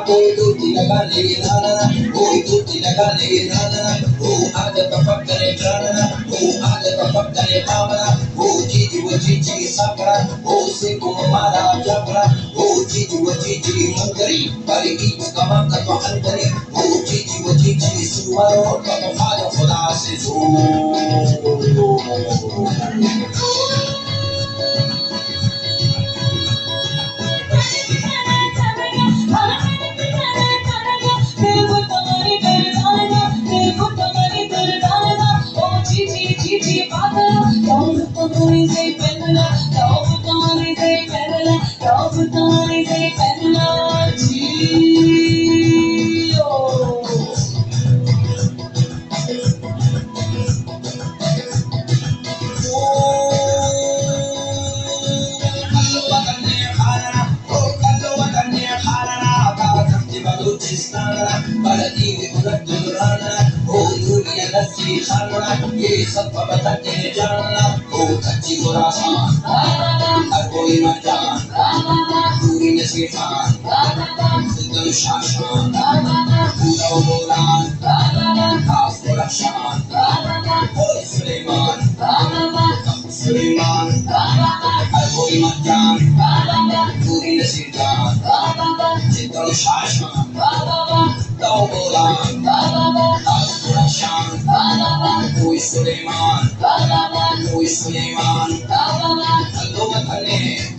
Oy tutti la galle na na na, oy tutti la galle na na na, oh aja tafakkare prana, oh aja tafakkare pamana, oh Gigi sakra, oh siku mara jabra, oh Gigi mangari, bari ibu kama katwa antari, oh Gigi suwaro kama fada khuda se zo. ये सब बताते जानना ओ कच्ची खुरासान हर कोई मजान पूरी नसीहान जिंदन शाशान पूरा बोलान खास खुराशान ओ सुलेमान हर कोई मजान पूरी नसीहान जिंदन शाशान दो बोलान खास खुराशान Oi Suleiman, Allo Mathane.